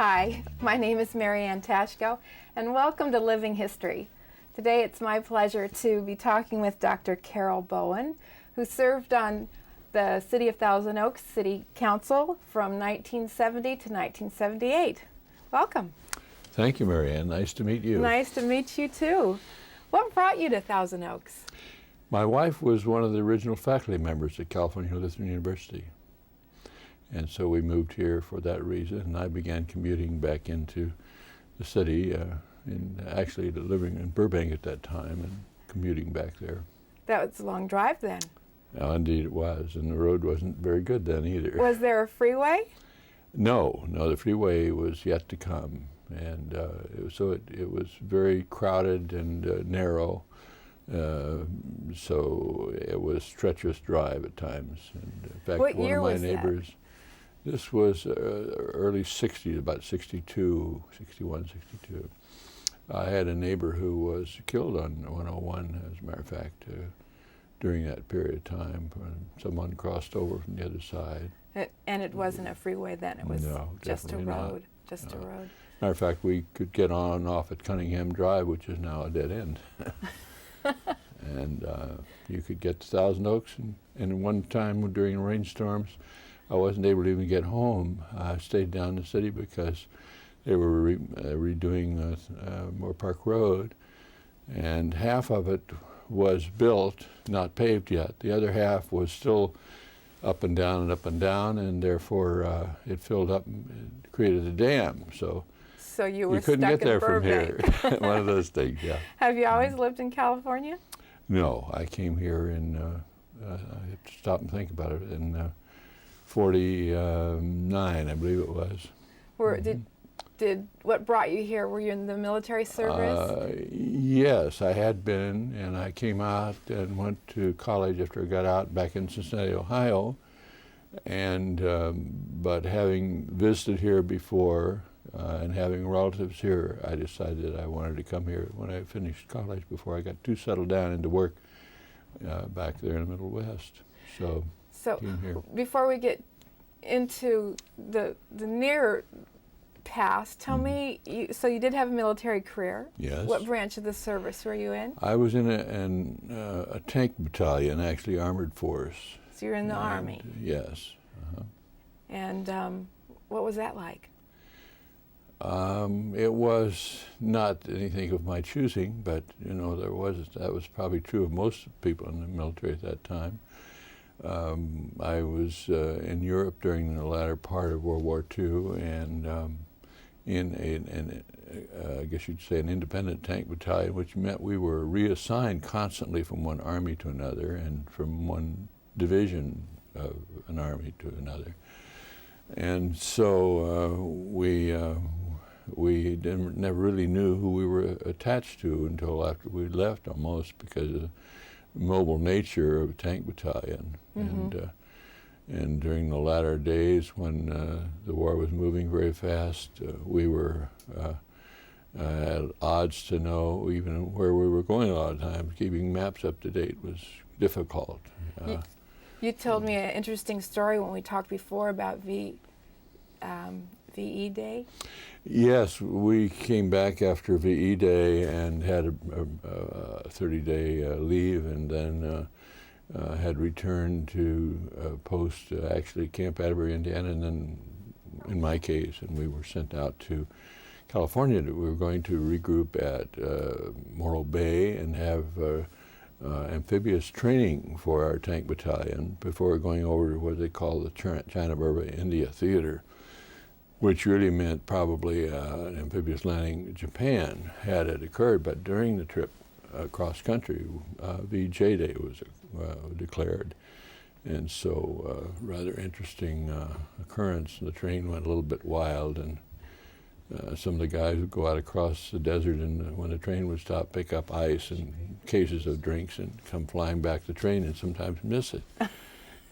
Hi, my name is Mary Ann Tashko, and welcome to Living History. Today it's my pleasure to be talking with Dr. Carroll Bowen, who served on the City of Thousand Oaks City Council from 1970 to 1978. Welcome. Thank you, Mary Ann. Nice to meet you. Nice to meet you too. What brought you to Thousand Oaks? My wife was one of the original faculty members at California Lutheran University. And so we moved here for that reason, and I began commuting back into the city, actually living in Burbank at that time and commuting back there. That was a long drive then. Indeed it was, and the road wasn't very good then either. Was there a freeway? No, the freeway was yet to come, and it was very crowded and narrow, so it was a treacherous drive at times. And in fact, what one year of my was neighbors, this was early 60s, about 62, 61, 62. I had a neighbor who was killed on 101, as a matter of fact, during that period of time when someone crossed over from the other side. And it wasn't a freeway then, it was just a road. Not. Just a road. Matter of fact, we could get on and off at Cunningham Drive, which is now a dead end. And you could get to Thousand Oaks, and one time during rainstorms, I wasn't able to even get home. I stayed down in the city because they were redoing Moore Park Road, and half of it was built, not paved yet. The other half was still up and down, and therefore it filled up and created a dam. So you were couldn't stuck get there in Burbank. from here. One of those things, yeah. Have you always lived in California? No, I came here in, I have to stop and think about it, in 49, I believe it was. What brought you here? Were you in the military service? Yes, I had been, and I came out and went to college after I got out back in Cincinnati, Ohio. And but having visited here before and having relatives here, I decided that I wanted to come here when I finished college before I got too settled down into work back there in the Middle West. So came here. Before we get into the near past, tell me, so you did have a military career. Yes. What branch of the service were you in? I was in a tank battalion, actually armored force. So you're in the Army. Yes. And what was that like? It was not anything of my choosing, but that was probably true of most people in the military at that time. I was in Europe during the latter part of World War II, and I guess you'd say an independent tank battalion, which meant we were reassigned constantly from one army to another and from one division of an army to another. And so we never really knew who we were attached to until after we left, almost, because of the mobile nature of a tank battalion. Mm-hmm. And during the latter days when the war was moving very fast, we were at odds to know even where we were going a lot of times. Keeping maps up to date was difficult. You told me an interesting story when we talked before about VE Day. Yes, we came back after VE Day and had a 30-day leave, and then had returned to post actually Camp Atterbury, Indiana, and then in my case, and we were sent out to California. We were going to regroup at Morro Bay and have amphibious training for our tank battalion before going over to what they call the China-Burma India Theater, which really meant probably an amphibious landing in Japan had it occurred. But during the trip across country, VJ Day was declared. And so rather interesting occurrence. The train went a little bit wild, and some of the guys would go out across the desert, and when the train would stop, pick up ice and cases of drinks and come flying back the train and sometimes miss it.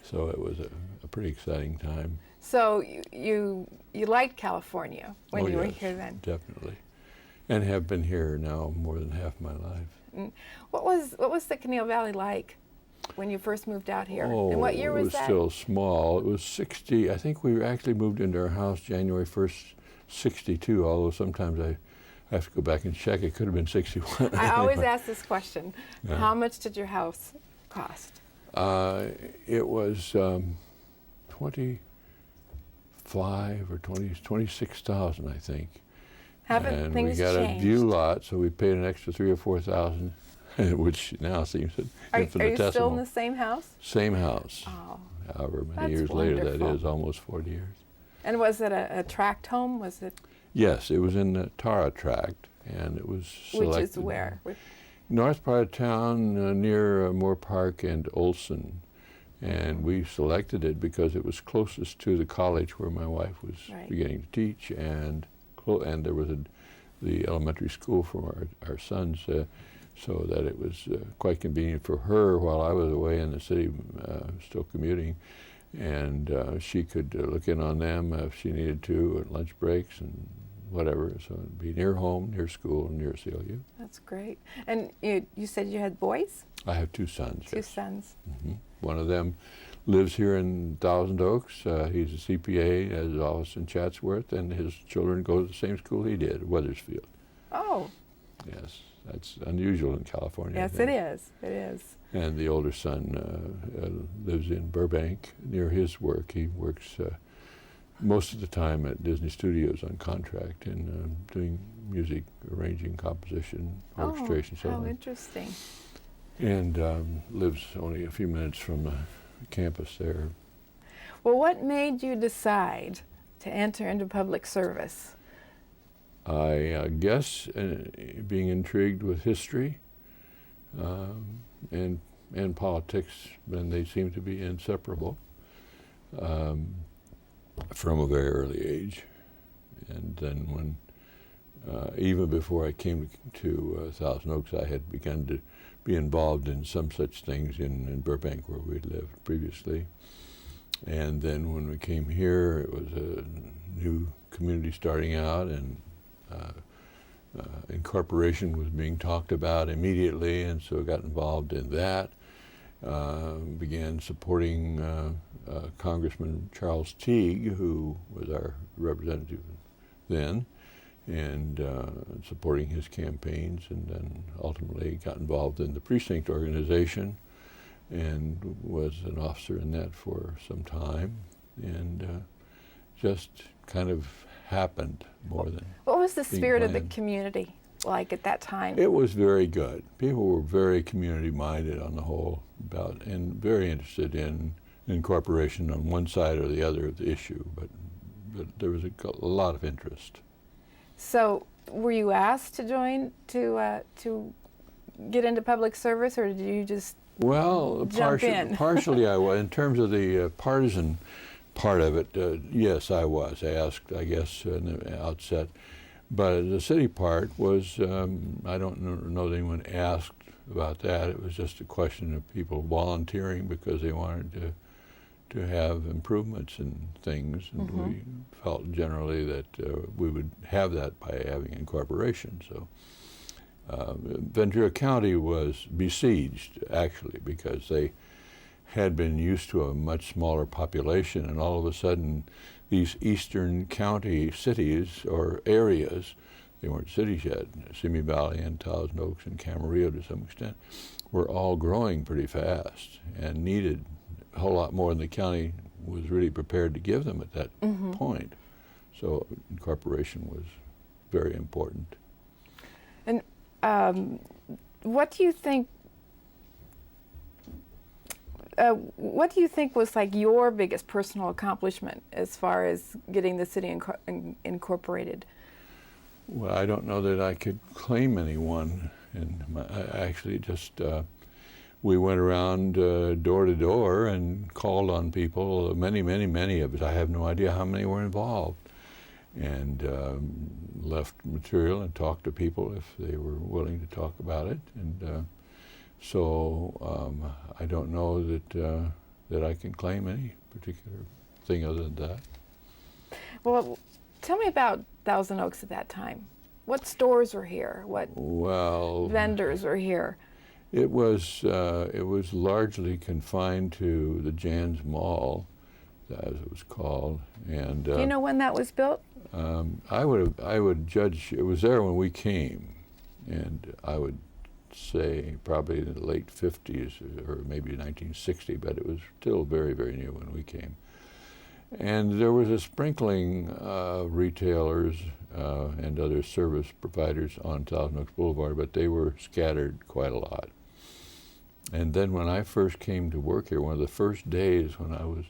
So it was a pretty exciting time. So you liked California when you were here then? Definitely, and have been here now more than half my life. What was the Conejo Valley like when you first moved out here? And what year was that? It was still small. It was 60. I think we actually moved into our house January 1st, 62, although sometimes I have to go back and check. It could have been 61. I always ask this question. Yeah. How much did your house cost? It was 25 or 26,000, I think. Haven't And things we got changed? a view lot, so we paid an extra 3,000 or 4,000, which now seems Are infinitesimal. you still in the same house? Same house. Oh, However many that's years later that wonderful. is, almost 40 years. and was it a tract home? Was it? Yes, it was in the Tara tract, and it was selected. Which is where? North part of town, near Moore Park and Olson. And we selected it because it was closest to the college where my wife was Right. beginning to teach, and there was the elementary school for our sons, so that it was quite convenient for her while I was away in the city, still commuting. And she could look in on them if she needed to at lunch breaks and whatever. So it'd be near home, near school, and near CLU. That's great. And you said you had boys? I have two sons. Two yes. sons. Mm-hmm. One of them lives here in Thousand Oaks. He's a CPA, has his office in Chatsworth, and his children go to the same school he did, Weathersfield. Oh, Yes, that's unusual in California. I yes, it think. is. It is. And the older son lives in Burbank near his work. He works most of the time at Disney Studios on contract and doing music, arranging, composition, orchestration, so how on. interesting. And lives only a few minutes from the campus there. Well, what made you decide to enter into public service? I guess being intrigued with history and politics, and they seem to be inseparable from a very early age. And then when, even before I came to Thousand Oaks, I had begun to be involved in some such things in Burbank where we'd lived previously. And then when we came here, it was a new community starting out, and incorporation was being talked about immediately, and so I got involved in that. Began supporting Congressman Charles Teague, who was our representative then, and supporting his campaigns, and then ultimately got involved in the precinct organization and was an officer in that for some time, and just kind of happened more than What was the being spirit of the planned. community like at that time? It was very good. People were very community-minded on the whole, and very interested in incorporation on one side or the other of the issue, but there was a lot of interest. So, were you asked to join to get into public service, or did you just Well, jump in? partially I was. In terms of the partisan part of it, yes, I was asked, I guess, in the outset. But the city part was, I don't know that anyone asked about that. It was just a question of people volunteering because they wanted to have improvements in things, and we felt generally that we would have that by having incorporation. So Ventura County was besieged, actually, because they had been used to a much smaller population, and all of a sudden these eastern county cities or areas, they weren't cities yet, Simi Valley and Thousand Oaks and Camarillo to some extent, were all growing pretty fast and needed a whole lot more than the county was really prepared to give them at that point. So incorporation was very important. And what do you think? What do you think was like your biggest personal accomplishment as far as getting the city incorporated? Well, I don't know that I could claim anyone. I actually just, we went around door to door and called on people, many of us. I have no idea how many were involved. And left material and talked to people if they were willing to talk about it. And so I don't know that I can claim any particular thing other than that. Well, tell me about Thousand Oaks at that time. What stores were here? What vendors were here? It was largely confined to the Jan's Mall, as it was called. And Do you know when that was built? I would judge it was there when we came, and I would say probably in the late 50s or maybe 1960, but it was still very, very new when we came. And there was a sprinkling of retailers and other service providers on Thousand Oaks Boulevard, but they were scattered quite a lot. And then when I first came to work here, one of the first days when I was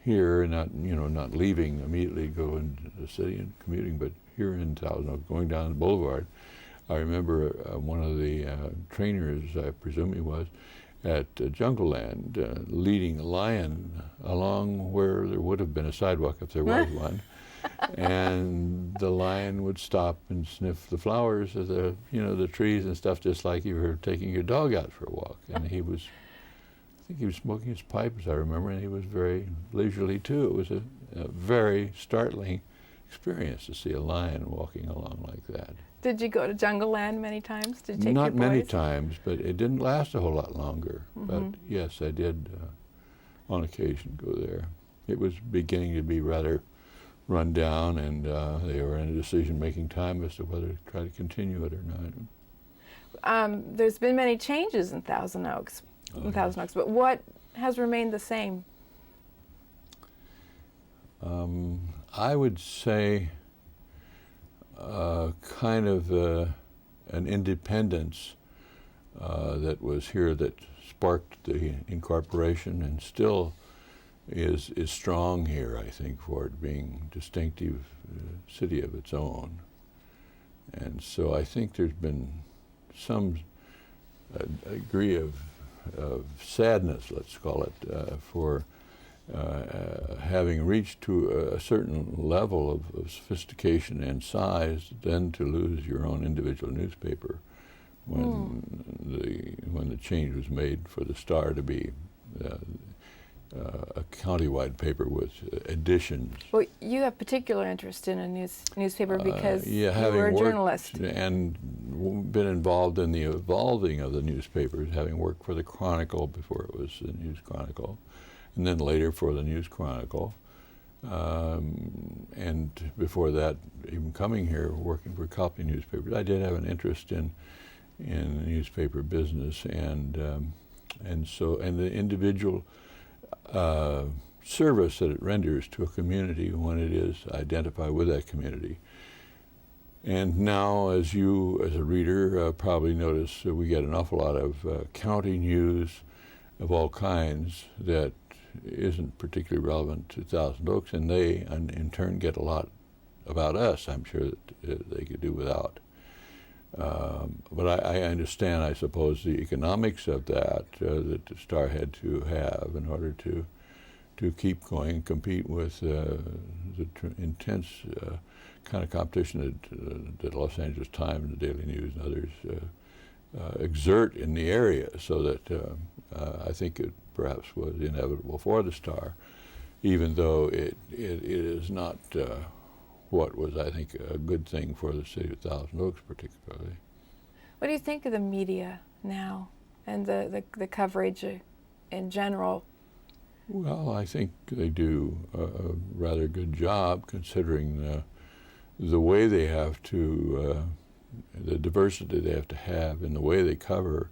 here, not leaving immediately, going to the city and commuting, but here in Thousand Oaks, going down the boulevard, I remember one of the trainers, I presume he was, at Jungle Land, leading a lion along where there would have been a sidewalk if there was one, and the lion would stop and sniff the flowers of the trees and stuff, just like you were taking your dog out for a walk. And I think he was smoking his pipe, as I remember, and he was very leisurely too. It was a very startling experience to see a lion walking along like that. Did you go to Jungle Land many times? Did you take Not your boys? many times, but it didn't last a whole lot longer. But yes, I did on occasion go there. It was beginning to be rather run down, and they were in a decision-making time as to whether to try to continue it or not. There's been many changes in Thousand Oaks, but what has remained the same? I would say kind of an independence that was here that sparked the incorporation, and still is strong here, I think, for it being distinctive city of its own. And so I think there's been some degree of sadness, let's call it, for having reached to a certain level of sophistication and size, then to lose your own individual newspaper when the change was made for the Star to be a countywide paper with editions. Well, you have particular interest in a newspaper because you having were a worked journalist. and been involved in the evolving of the newspapers, having worked for the Chronicle before it was the News Chronicle, and then later for the News Chronicle, and before that, even coming here, working for copy newspapers. I did have an interest in the newspaper business, and the individual service that it renders to a community when it is identified with that community. And now, as you, as a reader, probably notice, we get an awful lot of county news of all kinds that isn't particularly relevant to Thousand Oaks, and they, in turn, get a lot about us, I'm sure, that they could do without. But I understand, I suppose, the economics of that that the Star had to have in order to keep going and compete with the intense kind of competition that Los Angeles Times and the Daily News and others exert in the area, so that I think it perhaps was inevitable for the Star, even though it is not what was, I think, a good thing for the city of Thousand Oaks particularly. What do you think of the media now and the coverage in general? Well, I think they do a rather good job, considering the way they have to, the diversity they have to have in the way they cover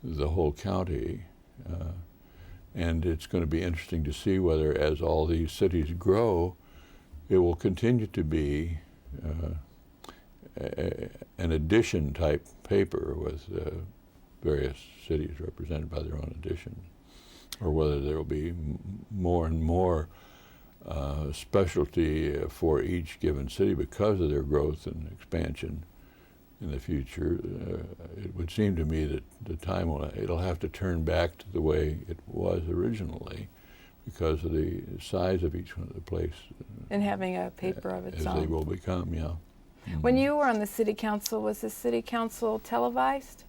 the whole county. And it's going to be interesting to see whether, as all these cities grow, it will continue to be an edition type paper with various cities represented by their own edition, or whether there will be more and more specialty for each given city because of their growth and expansion in the future. It would seem to me that the time it'll have to turn back to the way it was originally, because of the size of each one of the place. And having a paper of its own. As they will become, yeah. When you were on the city council, was the city council televised?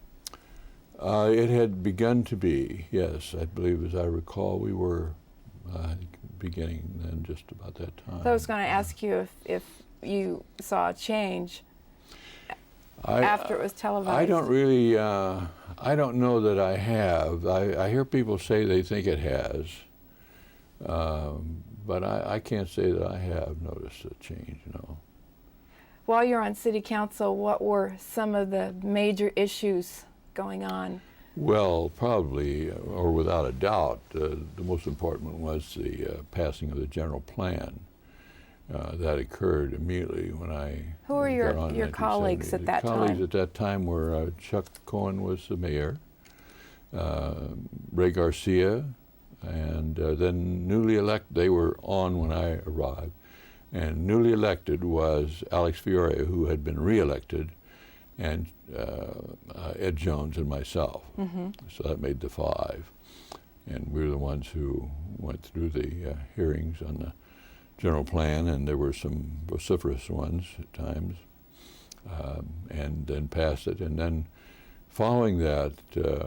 It had begun to be, yes. I believe, as I recall, we were beginning then just about that time. So I was going to ask you if you saw a change after it was televised. I don't really, I don't know that I have. I hear people say they think it has. but I can't say that I have noticed a change, no. While you're on city council, what were some of the major issues going on? Well, probably, or without a doubt, the most important one was the passing of the general plan. That occurred immediately when I Who were got on in your colleagues at that time? Colleagues at that time were Chuck Cohen was the mayor, Ray Garcia, and then newly elected, they were on when I arrived, and newly elected was Alex Fiore, who had been re-elected, and Ed Jones and myself. Mm-hmm. So that made the five. And we were the ones who went through the hearings on the general plan, and there were some vociferous ones at times, and then passed it. And then following that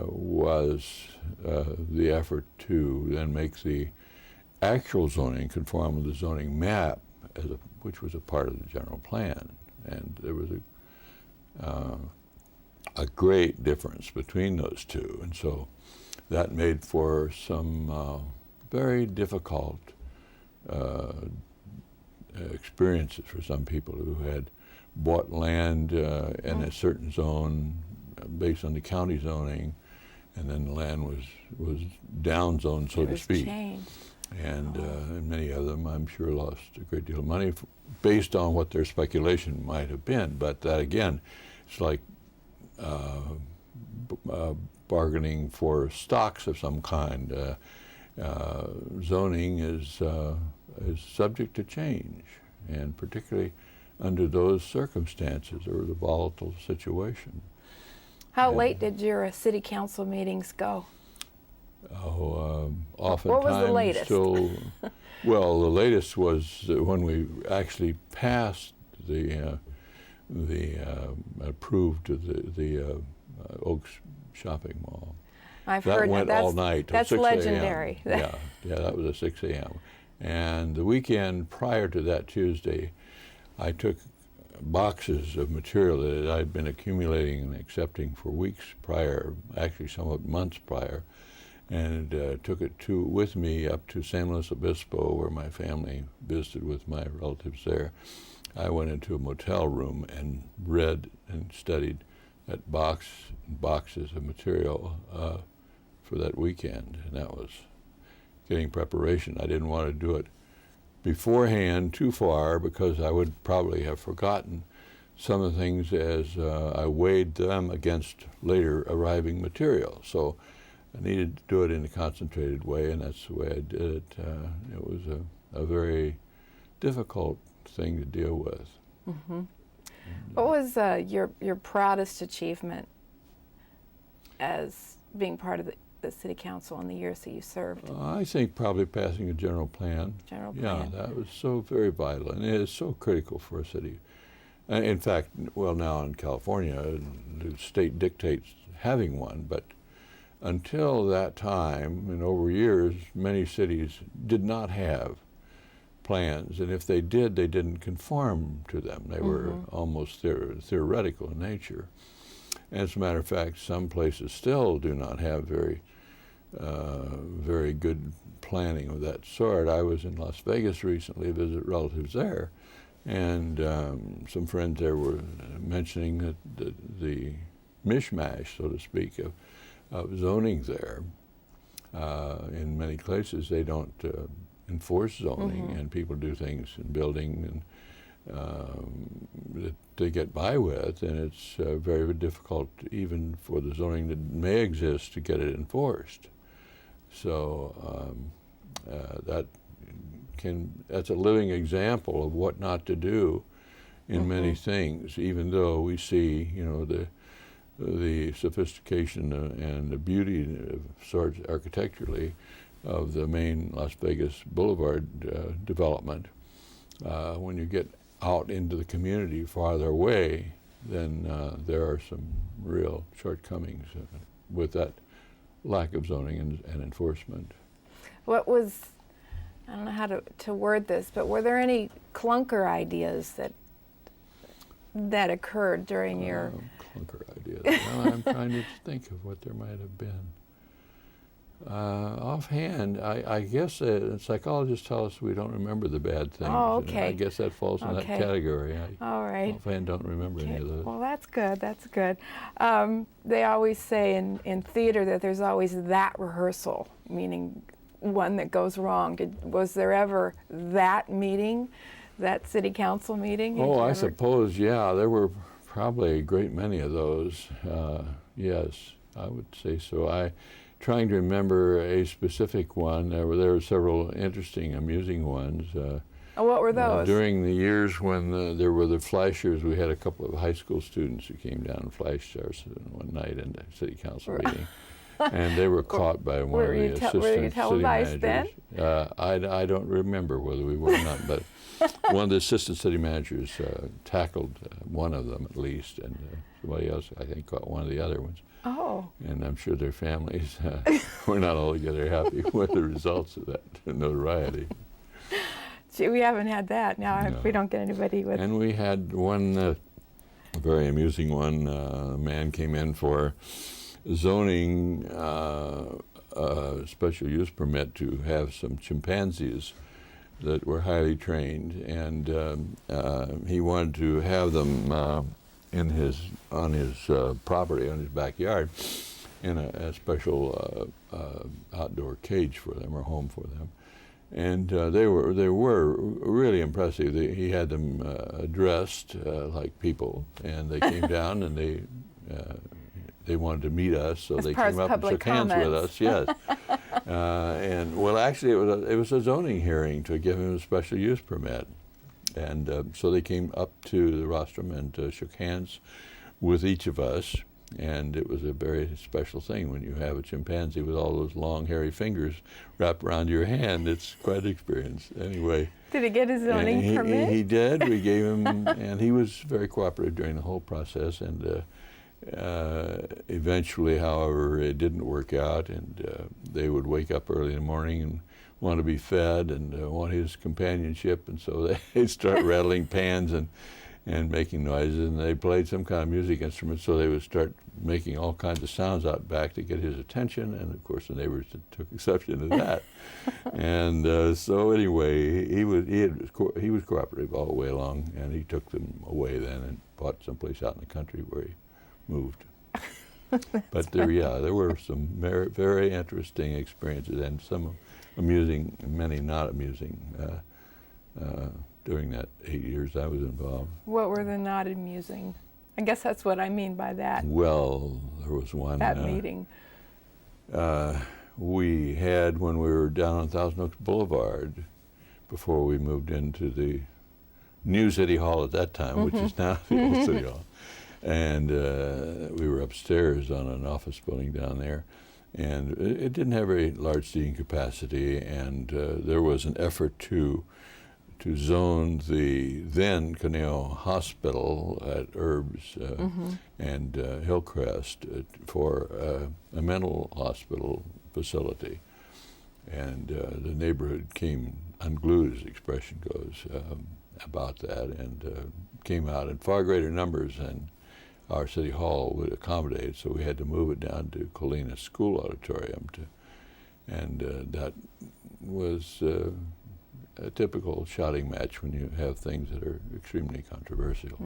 was the effort to then make the actual zoning conform with the zoning map, which was a part of the general plan. And there was a great difference between those two. And so that made for some very difficult experiences for some people who had bought land in a certain zone based on the county zoning, and then the land was down zoned, so to speak. Changed. And many of them, I'm sure, lost a great deal of money based on what their speculation might have been. But that, again, it's like bargaining for stocks of some kind. Zoning is subject to change, and particularly under those circumstances or the volatile situation. How late did your city council meetings go? Oftentimes what was the latest? Well, the latest was when we actually passed the approved the Oaks Shopping Mall. I've that heard went that's, all night till that's 6 legendary. Yeah, that was at 6 a.m. And the weekend prior to that Tuesday, I took boxes of material that I'd been accumulating and accepting for weeks prior, actually somewhat months prior, and took it with me up to San Luis Obispo, where my family visited with my relatives there. I went into a motel room and read and studied that boxes of material for that weekend, and that was getting preparation. I didn't want to do it beforehand too far because I would probably have forgotten some of the things as I weighed them against later arriving material. So I needed to do it in a concentrated way, and that's the way I did it. It was a very difficult thing to deal with. Mm-hmm. What was your proudest achievement as being part of the city council in the years that you served? I think probably passing a general plan. General plan. Yeah, that was so very vital, and it is so critical for a city. In fact, well, now in California, the state dictates having one, but until that time, and over years, many cities did not have plans, and if they did, they didn't conform to them. They were almost theoretical in nature. As a matter of fact, some places still do not have very good planning of that sort. I was in Las Vegas recently to visit relatives there, and some friends there were mentioning that the mishmash, so to speak, of zoning there. In many places, they don't enforce zoning, and people do things in building that they get by with, and it's very, very difficult even for the zoning that may exist to get it enforced. So that's a living example of what not to do in many things, even though we see, the sophistication and the beauty of sorts architecturally of the main Las Vegas Boulevard development. When you get out into the community farther away, then there are some real shortcomings with that lack of zoning and enforcement. What was, I don't know how to word this, but were there any clunker ideas that occurred during your... Clunker ideas. Well, I'm trying to think of what there might have been. Offhand, I guess psychologists tell us we don't remember the bad things. Oh, And okay. I guess that falls in that category. All right. Offhand don't remember any of those. Well, that's good. That's good. They always say in theater that there's always that rehearsal, meaning one that goes wrong. Was there ever that meeting, that city council meeting? Oh, I suppose, yeah. There were probably a great many of those. Yes, I would say so. Trying to remember a specific one. There were several interesting, amusing ones. What were those? During the years when there were the flashers, we had a couple of high school students who came down and flashed us one night in the city council meeting. And they were caught by one of the assistant city managers. Then? I don't remember whether we were or not, but one of the assistant city managers tackled one of them at least, and somebody else, I think, caught one of the other ones. Oh. And I'm sure their families were not altogether happy with the results of that notoriety. Gee, we haven't had that. Now No. we don't get anybody with... And we had one very amusing one. A man came in for zoning special use permit to have some chimpanzees that were highly trained, and he wanted to have them on his property, on his backyard, in a special outdoor cage for them, or home for them. And they were really impressive. He had them dressed like people, and they came down and they wanted to meet us, so they came up and shook hands with us. Yes, and well, actually, it was a zoning hearing to give him a special use permit, and so they came up to the rostrum and shook hands with each of us. And it was a very special thing when you have a chimpanzee with all those long, hairy fingers wrapped around your hand. It's quite an experience. Anyway. Did he get his zoning permit? He did. We gave him, and he was very cooperative during the whole process. And eventually, however, it didn't work out, and they would wake up early in the morning and want to be fed and want his companionship, and so they'd start rattling pans and making noises, and they played some kind of music instrument, so they would start making all kinds of sounds out back to get his attention, and of course the neighbors took exception to that. And so anyway, he was cooperative all the way along, and he took them away then and bought someplace out in the country where he moved. But there were some very, very interesting experiences, and some amusing, and many not amusing, during that 8 years I was involved. What were the not amusing? I guess that's what I mean by that. Well, there was one. That meeting. We had, when we were down on Thousand Oaks Boulevard, before we moved into the new City Hall at that time, which is now the old City Hall. And we were upstairs on an office building down there. And it didn't have very large seating capacity, and there was an effort to zone the then Conejo Hospital at Herbs and Hillcrest for a mental hospital facility. And the neighborhood came unglued, as the expression goes, about that, and came out in far greater numbers than our City Hall would accommodate, so we had to move it down to Colina School Auditorium. And that was a typical shouting match when you have things that are extremely controversial.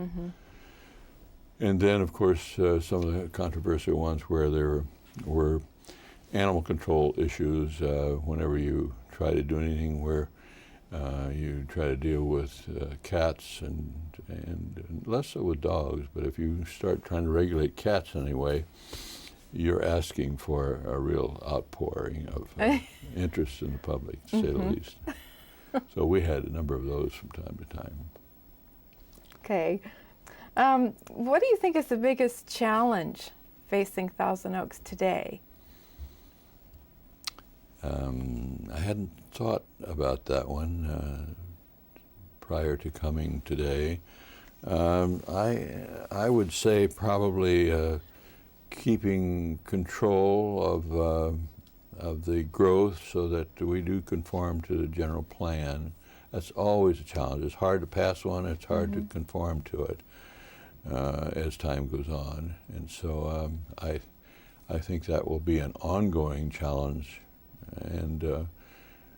And then, of course, some of the controversial ones where there were animal control issues. Whenever you try to do anything where you try to deal with cats and less so with dogs, but if you start trying to regulate cats anyway, you're asking for a real outpouring of interest in the public, to say the least. So we had a number of those from time to time. Okay. What do you think is the biggest challenge facing Thousand Oaks today? I hadn't thought about that one prior to coming today. I would say probably keeping control of the growth so that we do conform to the general plan. That's always a challenge. It's hard to pass one. It's hard to conform to it as time goes on. And so I think that will be an ongoing challenge And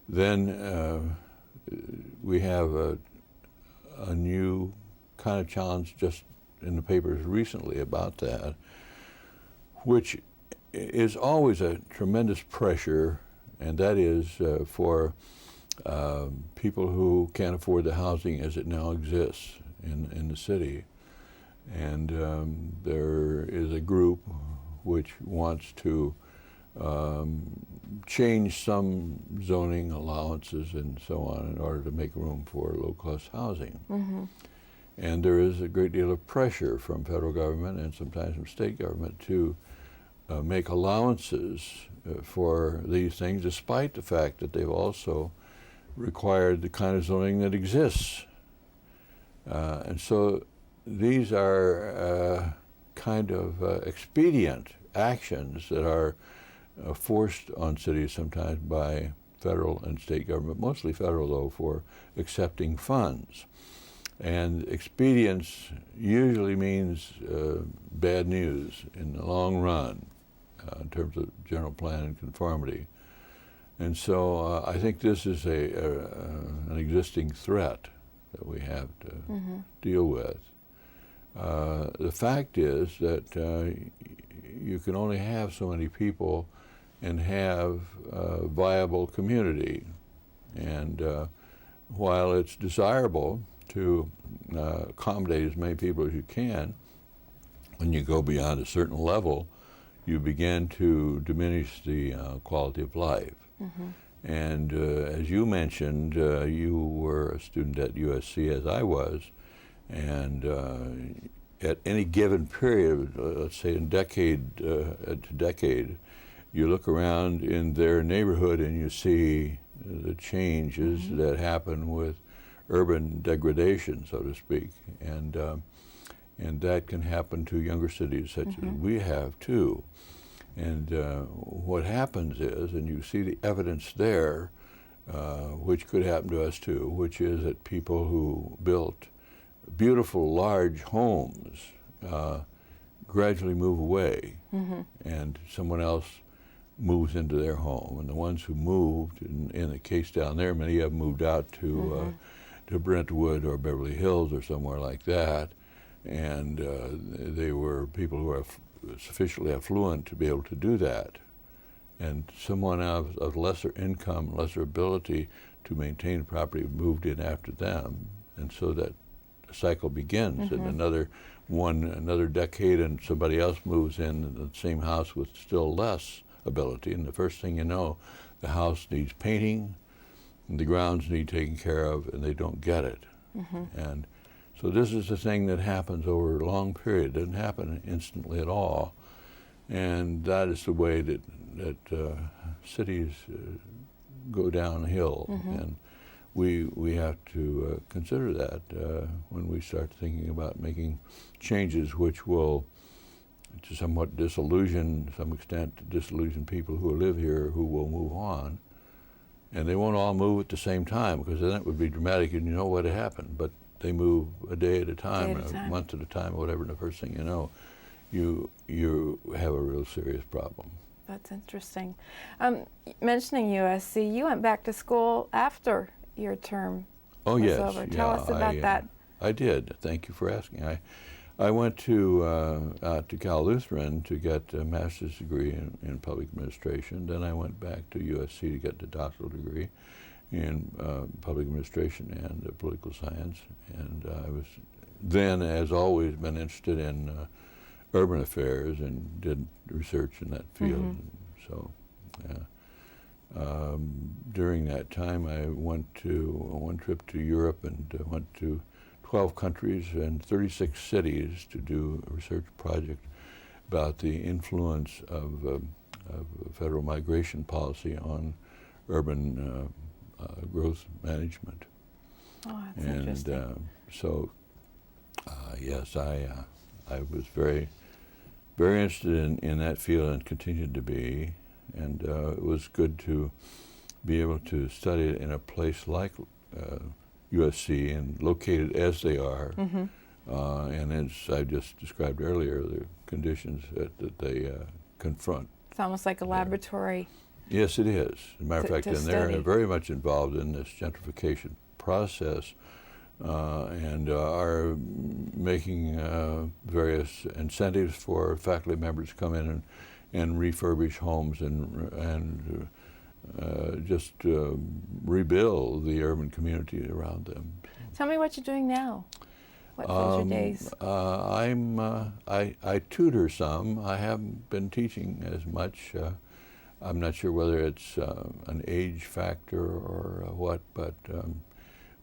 then we have a new kind of challenge just in the papers recently about that, which is always a tremendous pressure, and that is for people who can't afford the housing as it now exists in the city. And there is a group which wants to change some zoning allowances and so on in order to make room for low-cost housing. Mm-hmm. And there is a great deal of pressure from federal government and sometimes from state government to make allowances for these things, despite the fact that they've also required the kind of zoning that exists. And so these are kind of expedient actions that are forced on cities sometimes by federal and state government, mostly federal though, for accepting funds. And expedience usually means bad news in the long run in terms of general plan and conformity. And so I think this is an existing threat that we have to deal with. The fact is that you can only have so many people and have a viable community. And while it's desirable to accommodate as many people as you can, when you go beyond a certain level, you begin to diminish the quality of life. Mm-hmm. And as you mentioned, you were a student at USC, as I was, and at any given period, let's say in decade to decade, you look around in their neighborhood and you see the changes that happen with urban degradation, so to speak, and that can happen to younger cities such as we have too. And what happens is, and you see the evidence there, which could happen to us too, which is that people who built beautiful large homes gradually move away, and someone else moves into their home. And the ones who moved, in the case down there, many of them moved out to Brentwood or Beverly Hills or somewhere like that, and they were people who are sufficiently affluent to be able to do that. And someone of lesser income, lesser ability to maintain property moved in after them, and so that the cycle begins. And another decade, and somebody else moves in the same house with still less ability, and the first thing you know, the house needs painting, and the grounds need taken care of, and they don't get it. And so this is a thing that happens over a long period. It doesn't happen instantly at all. And that is the way that cities go downhill. And we have to consider that when we start thinking about making changes which will, to somewhat disillusion, some extent, disillusion people who live here who will move on. And they won't all move at the same time, because then it would be dramatic and you know what happened. But they move a day at a time, a month at a time, or whatever, and the first thing you know, you have a real serious problem. That's interesting. Mentioning USC, you went back to school after your term was over. Tell us about that. I did. Thank you for asking. I went to Cal Lutheran to get a master's degree in public administration. Then I went back to USC to get the doctoral degree in public administration and political science. And I was then, as always, been interested in urban affairs and did research in that field. So during that time, I went to one trip to Europe and went to 12 countries and 36 cities to do a research project about the influence of federal migration policy on urban growth management. Oh, that's interesting. So, yes, I was very, very interested in that field and continued to be. And it was good to be able to study it in a place like USC and located as they are. And as I just described earlier, the conditions that they confront. It's almost like a laboratory Yes, it is. As a matter of fact, to and they're study. very much involved in this gentrification process and are making various incentives for faculty members to come in and refurbish homes and just rebuild the urban community around them. Tell me what you're doing now. What fills your days? I tutor some. I haven't been teaching as much. I'm not sure whether it's an age factor or what, but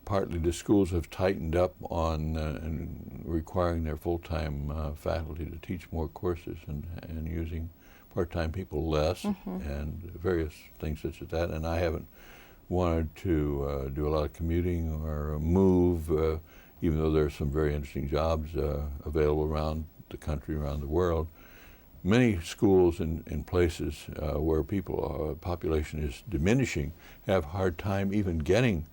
partly the schools have tightened up on and requiring their full-time faculty to teach more courses and using part-time people less, and various things such as that. And I haven't wanted to do a lot of commuting or move, even though there's some very interesting jobs available around the country, around the world. Many schools in places where population is diminishing have a hard time even getting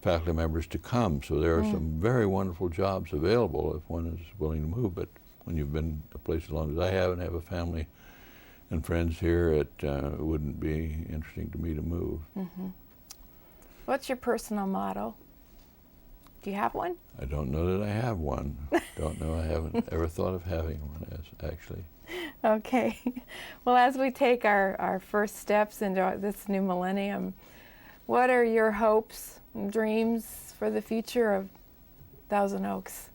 faculty members to come. So there are some very wonderful jobs available if one is willing to move. But when you've been a place as long as I have and have a family and friends here, it wouldn't be interesting to me to move. What's your personal motto? Do you have one? I don't know that I have one. Don't know. I haven't ever thought of having one, actually. Okay. Well, as we take our first steps into this new millennium, what are your hopes and dreams for the future of Thousand Oaks?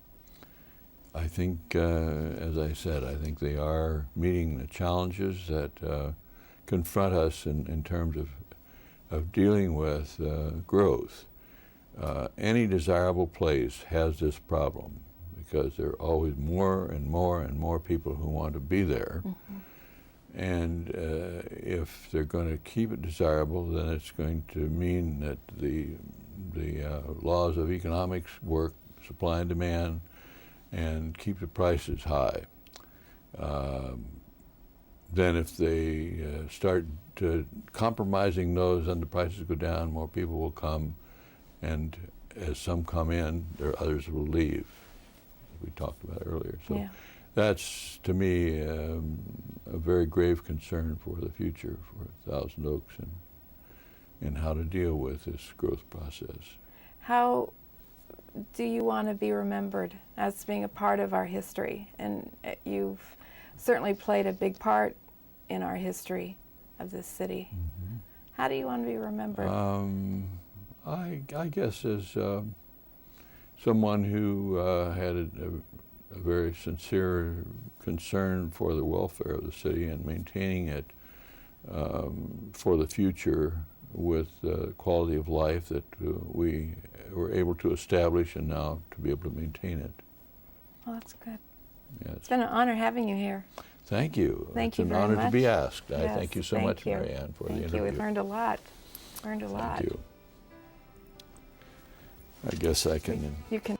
I think, as I said, I think they are meeting the challenges that confront us in terms of dealing with growth. Any desirable place has this problem because there are always more and more and more people who want to be there. And if they're going to keep it desirable, then it's going to mean that the laws of economics work, supply and demand, and keep the prices high. Then if they start compromising those, then the prices go down, more people will come, and as some come in, others will leave, as we talked about earlier. So that's, to me, a very grave concern for the future for Thousand Oaks and how to deal with this growth process. How do you want to be remembered as being a part of our history? And you've certainly played a big part in our history of this city. How do you want to be remembered? I guess as someone who had a very sincere concern for the welfare of the city and maintaining it for the future with the quality of life that we were able to establish and now to be able to maintain it. Well, that's good. Yes. It's been an honor having you here. Thank you. Thank you very much. It's an honor to be much. asked. Yes, I thank you so much, Marianne, for the interview. Thank you. We've learned a lot. Thank you. I guess I can. You can.